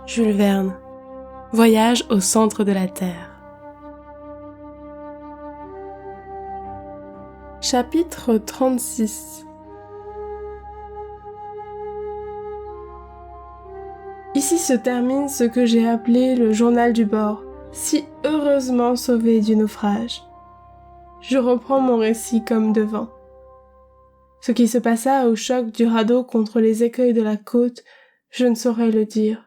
Jules Verne. Voyage au centre de la Terre. Chapitre 36. Ici se termine ce que j'ai appelé le journal du bord, si heureusement sauvé du naufrage. Je reprends mon récit comme devant. Ce qui se passa au choc du radeau contre les écueils de la côte, je ne saurais le dire.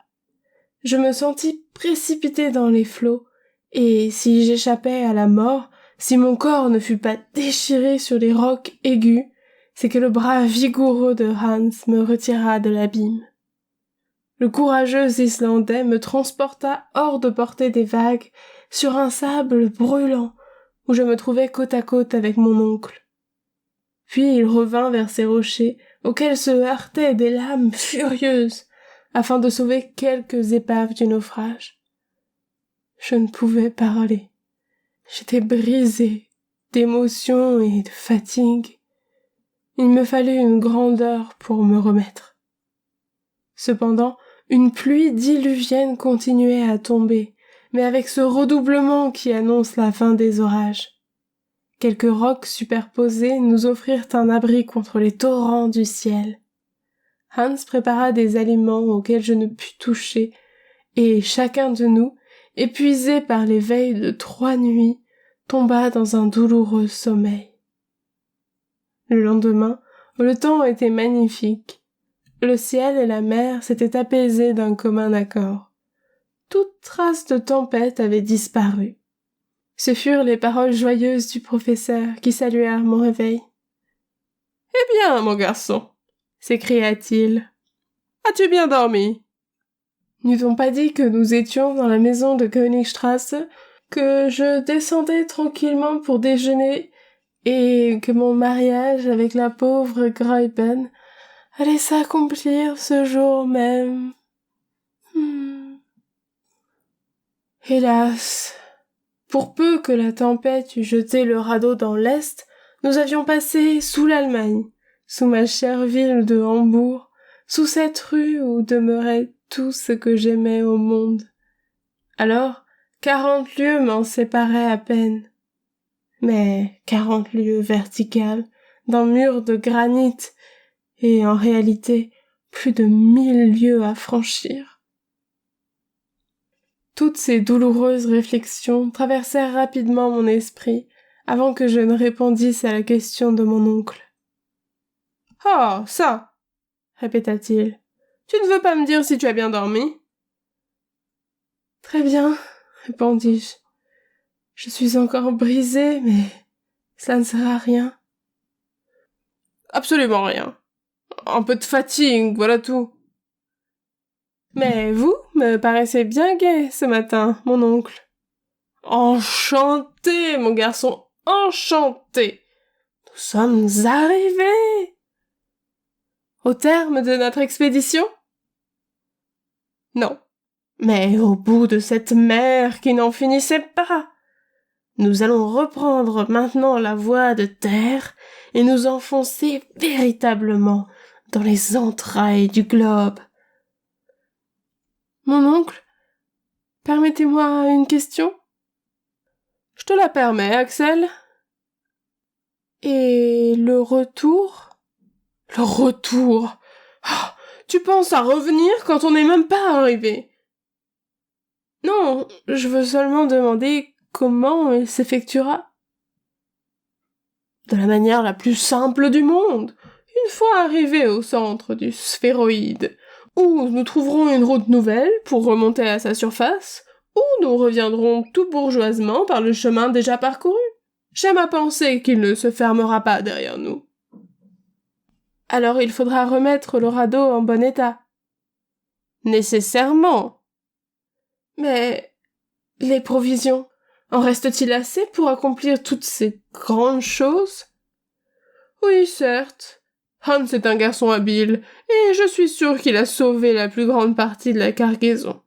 Je me sentis précipité dans les flots, et si j'échappais à la mort, si mon corps ne fut pas déchiré sur les rocs aigus, c'est que le bras vigoureux de Hans me retira de l'abîme. Le courageux Islandais me transporta hors de portée des vagues, sur un sable brûlant, où je me trouvais côte à côte avec mon oncle. Puis il revint vers ces rochers, auxquels se heurtaient des lames furieuses, afin de sauver quelques épaves du naufrage. Je ne pouvais parler. J'étais brisé d'émotion et de fatigue. Il me fallut une grande heure pour me remettre. Cependant, une pluie diluvienne continuait à tomber, mais avec ce redoublement qui annonce la fin des orages. Quelques rocs superposés nous offrirent un abri contre les torrents du ciel. Hans prépara des aliments auxquels je ne pus toucher, et chacun de nous, épuisé par les veilles de 3 nuits, tomba dans un douloureux sommeil. Le lendemain, le temps était magnifique. Le ciel et la mer s'étaient apaisés d'un commun accord. Toute trace de tempête avait disparu. Ce furent les paroles joyeuses du professeur qui saluèrent mon réveil. « Eh bien, mon garçon !» s'écria-t-il. « As-tu bien dormi ?» N'eût-on pas dit que nous étions dans la maison de Königstrasse, que je descendais tranquillement pour déjeuner, et que mon mariage avec la pauvre Graüben allait s'accomplir ce jour même. Hélas, pour peu que la tempête eût jeté le radeau dans l'Est, nous avions passé sous l'Allemagne, sous ma chère ville de Hambourg, sous cette rue où demeurait tout ce que j'aimais au monde. Alors, 40 lieues m'en séparaient à peine. Mais 40 lieues verticales, d'un mur de granit, et en réalité, plus de 1000 lieues à franchir. Toutes ces douloureuses réflexions traversèrent rapidement mon esprit, avant que je ne répondisse à la question de mon oncle. « Ah, ça !» répéta-t-il. « Tu ne veux pas me dire si tu as bien dormi ?» « Très bien, » répondis-je. « Je suis encore brisée, mais cela ne sert à rien. »« Absolument rien. Un peu de fatigue, voilà tout. »« Mais vous me paraissez bien gai ce matin, mon oncle. »« Enchanté, mon garçon, enchanté. Nous sommes arrivés. » « Au terme de notre expédition ? » ?»« Non. Mais au bout de cette mer qui n'en finissait pas. Nous allons reprendre maintenant la voie de terre et nous enfoncer véritablement dans les entrailles du globe. Mon oncle, permettez-moi une question ? Je te la permets, Axel. Et le retour ? Le retour ? Oh, tu penses à revenir quand on n'est même pas arrivé ? Non, je veux seulement demander comment il s'effectuera. De la manière la plus simple du monde, une fois arrivés au centre du sphéroïde, où nous trouverons une route nouvelle pour remonter à sa surface, ou nous reviendrons tout bourgeoisement par le chemin déjà parcouru. J'aime à penser qu'il ne se fermera pas derrière nous. Alors il faudra remettre le radeau en bon état. Nécessairement. Mais les provisions, en reste-t-il assez pour accomplir toutes ces grandes choses ? Oui, certes. Hans est un garçon habile, et je suis sûr qu'il a sauvé la plus grande partie de la cargaison.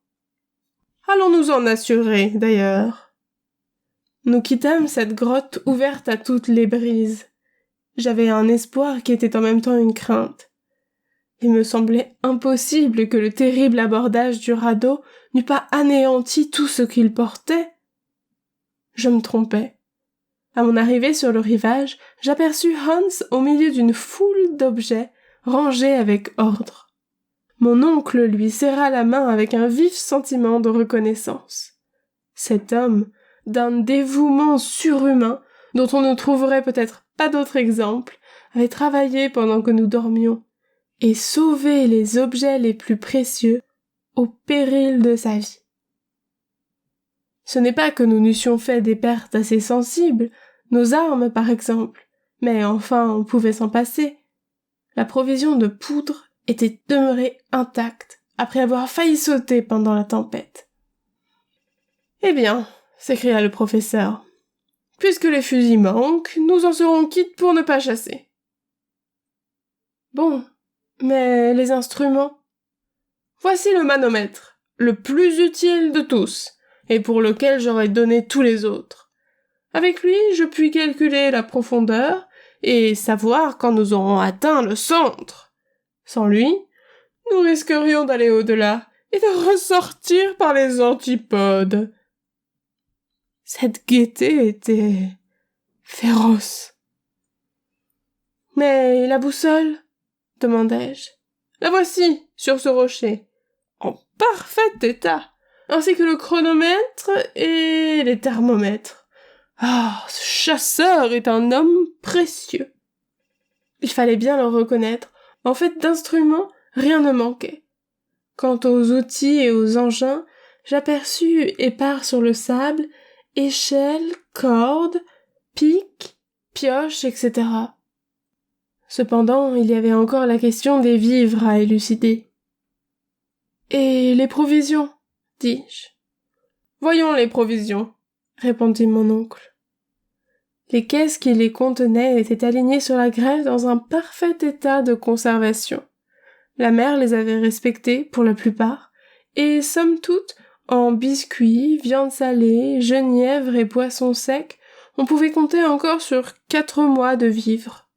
Allons nous en assurer, d'ailleurs. Nous quittâmes cette grotte ouverte à toutes les brises. J'avais un espoir qui était en même temps une crainte. Il me semblait impossible que le terrible abordage du radeau n'eût pas anéanti tout ce qu'il portait. Je me trompais. À mon arrivée sur le rivage, j'aperçus Hans au milieu d'une foule d'objets, rangés avec ordre. Mon oncle lui serra la main avec un vif sentiment de reconnaissance. Cet homme, d'un dévouement surhumain, dont on ne trouverait peut-être pas d'autre exemple, avait travaillé pendant que nous dormions, et sauvé les objets les plus précieux au péril de sa vie. Ce n'est pas que nous n'eussions fait des pertes assez sensibles, nos armes par exemple, mais enfin on pouvait s'en passer. La provision de poudre était demeurée intacte, après avoir failli sauter pendant la tempête. « Eh bien, » s'écria le professeur, « puisque les fusils manquent, nous en serons quittes pour ne pas chasser. » Bon, mais les instruments ? Voici le manomètre, le plus utile de tous, et pour lequel j'aurais donné tous les autres. Avec lui, je puis calculer la profondeur et savoir quand nous aurons atteint le centre. Sans lui, nous risquerions d'aller au-delà et de ressortir par les antipodes. Cette gaieté était féroce. « Mais la boussole ?» demandai-je. « La voici, sur ce rocher, en parfait état, ainsi que le chronomètre et les thermomètres. Ah, ce chasseur est un homme précieux. » Il fallait bien le reconnaître. En fait d'instruments, rien ne manquait. Quant aux outils et aux engins, j'aperçus épars sur le sable, échelles, cordes, pics, pioches, etc. Cependant, il y avait encore la question des vivres à élucider. « Et les provisions ?» dis-je. « Voyons les provisions, » répondit mon oncle. Les caisses qui les contenaient étaient alignées sur la grève dans un parfait état de conservation. La mer les avait respectées pour la plupart, et somme toute, en biscuits, viande salée, genièvre et poissons secs, on pouvait compter encore sur 4 mois de vivres.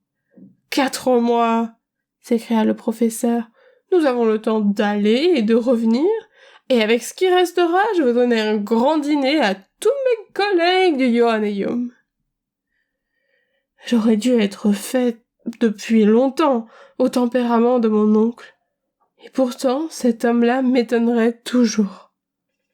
« 4 mois !» s'écria le professeur. « Nous avons le temps d'aller et de revenir, et avec ce qui restera, je vais donner un grand dîner à tous mes collègues du Johanneum. » J'aurais dû être fait depuis longtemps au tempérament de mon oncle. Et pourtant, cet homme-là m'étonnerait toujours.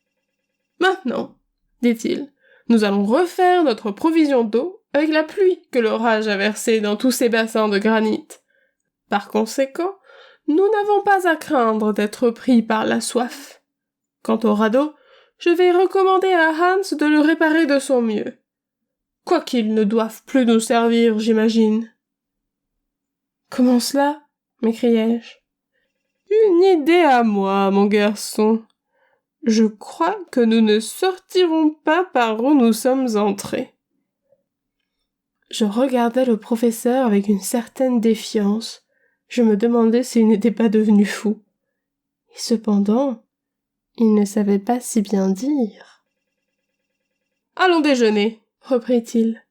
« Maintenant, dit-il, nous allons refaire notre provision d'eau avec la pluie que l'orage a versée dans tous ces bassins de granit. Par conséquent, nous n'avons pas à craindre d'être pris par la soif. Quant au radeau, je vais recommander à Hans de le réparer de son mieux. Quoiqu'il ne doive plus nous servir, j'imagine. »« Comment cela ?» m'écriai-je. « Une idée à moi, mon garçon. Je crois que nous ne sortirons pas par où nous sommes entrés. » Je regardais le professeur avec une certaine défiance. Je me demandais s'il n'était pas devenu fou. Et cependant, il ne savait pas si bien dire. « Allons déjeuner, » reprit-il.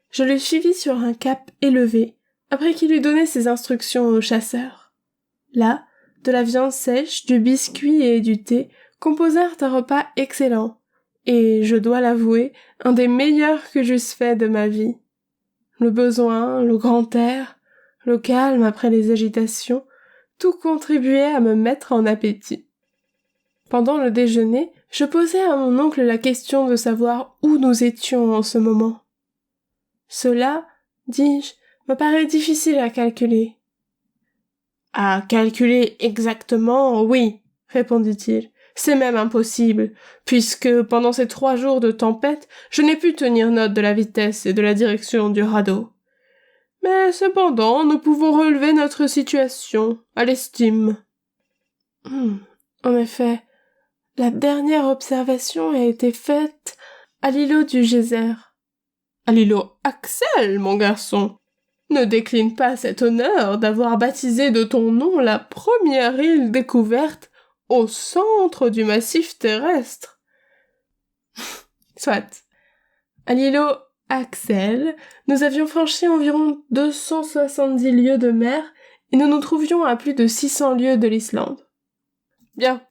Je le suivis sur un cap élevé, après qu'il eut donné ses instructions au chasseur. Là, de la viande sèche, du biscuit et du thé composèrent un repas excellent, et, je dois l'avouer, un des meilleurs que j'eusse fait de ma vie. Le besoin, le grand air, le calme après les agitations, tout contribuait à me mettre en appétit. Pendant le déjeuner, je posai à mon oncle la question de savoir où nous étions en ce moment. Cela, dis-je, me paraît difficile à calculer. « À calculer exactement, oui, répondit-il. C'est même impossible, puisque pendant ces 3 jours de tempête, je n'ai pu tenir note de la vitesse et de la direction du radeau. Mais cependant, nous pouvons relever notre situation, à l'estime. » En effet, la dernière observation a été faite à l'îlot du Geyser. « À l'îlot Axel, mon garçon. Ne décline pas cet honneur d'avoir baptisé de ton nom la première île découverte au centre du massif terrestre. » Soit. À l'îlot Axel, nous avions franchi environ 270 lieues de mer et nous nous trouvions à plus de 600 lieues de l'Islande. Bien,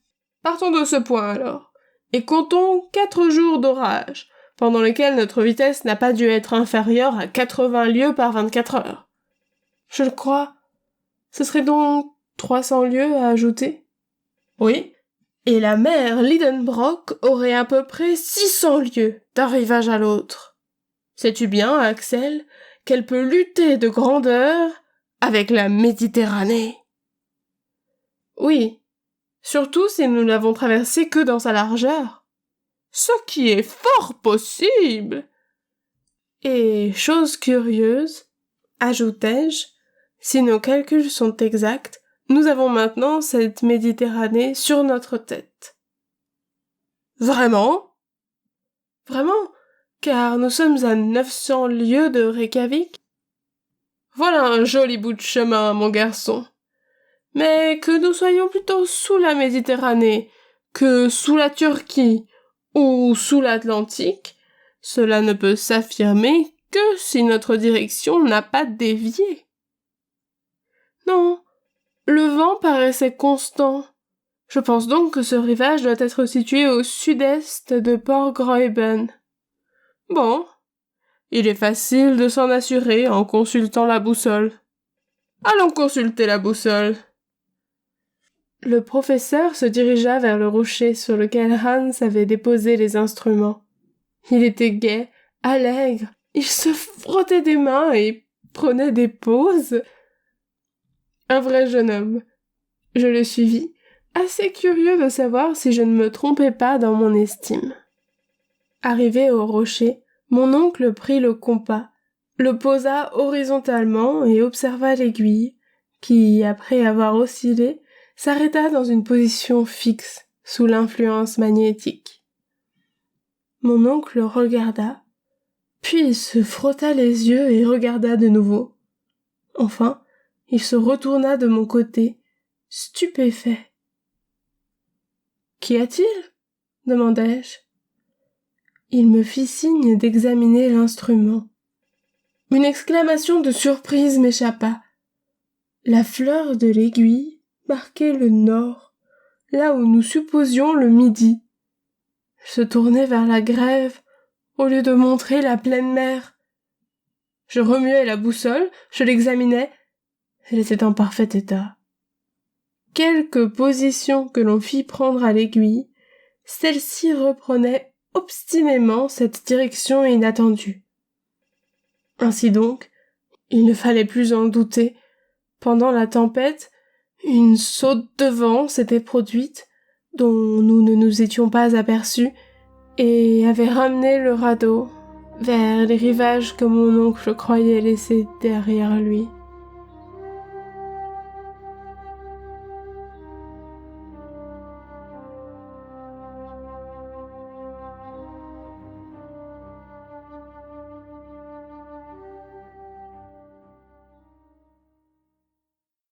partons de ce point alors, et comptons 4 jours d'orage, pendant lesquels notre vitesse n'a pas dû être inférieure à 80 lieues par 24 heures. Je le crois. Ce serait donc 300 lieues à ajouter? Oui. Et la mer Lidenbrock aurait à peu près 600 lieues d'un rivage à l'autre. Sais-tu bien, Axel, qu'elle peut lutter de grandeur avec la Méditerranée? Oui, surtout si nous n'avons traversé que dans sa largeur. Ce qui est fort possible. Et chose curieuse, ajoutai-je, si nos calculs sont exacts, nous avons maintenant cette Méditerranée sur notre tête. Vraiment? Vraiment, car nous sommes à 900 lieues de Reykjavik. Voilà un joli bout de chemin, mon garçon. Mais que nous soyons plutôt sous la Méditerranée que sous la Turquie ou sous l'Atlantique, cela ne peut s'affirmer que si notre direction n'a pas dévié. Non, le vent paraissait constant. Je pense donc que ce rivage doit être situé au sud-est de Port Graüben. Bon, il est facile de s'en assurer en consultant la boussole. Allons consulter la boussole. Le professeur se dirigea vers le rocher sur lequel Hans avait déposé les instruments. Il était gai, allègre, il se frottait des mains et prenait des pauses. Un vrai jeune homme. Je le suivis, assez curieux de savoir si je ne me trompais pas dans mon estime. Arrivé au rocher, mon oncle prit le compas, le posa horizontalement et observa l'aiguille, qui, après avoir oscillé, s'arrêta dans une position fixe, sous l'influence magnétique. Mon oncle regarda, puis se frotta les yeux et regarda de nouveau. Enfin, il se retourna de mon côté, stupéfait. « Qu'y a-t-il » demandai-je. Il me fit signe d'examiner l'instrument. Une exclamation de surprise m'échappa. La fleur de l'aiguille marquait le nord, là où nous supposions le midi. Se tournait vers la grève, au lieu de montrer la pleine mer. Je remuai la boussole, je l'examinai. Elle était en parfait état. Quelque position que l'on fît prendre à l'aiguille, celle-ci reprenait obstinément cette direction inattendue. Ainsi donc, il ne fallait plus en douter. Pendant la tempête, une saute de vent s'était produite, dont nous ne nous étions pas aperçus, et avait ramené le radeau vers les rivages que mon oncle croyait laisser derrière lui.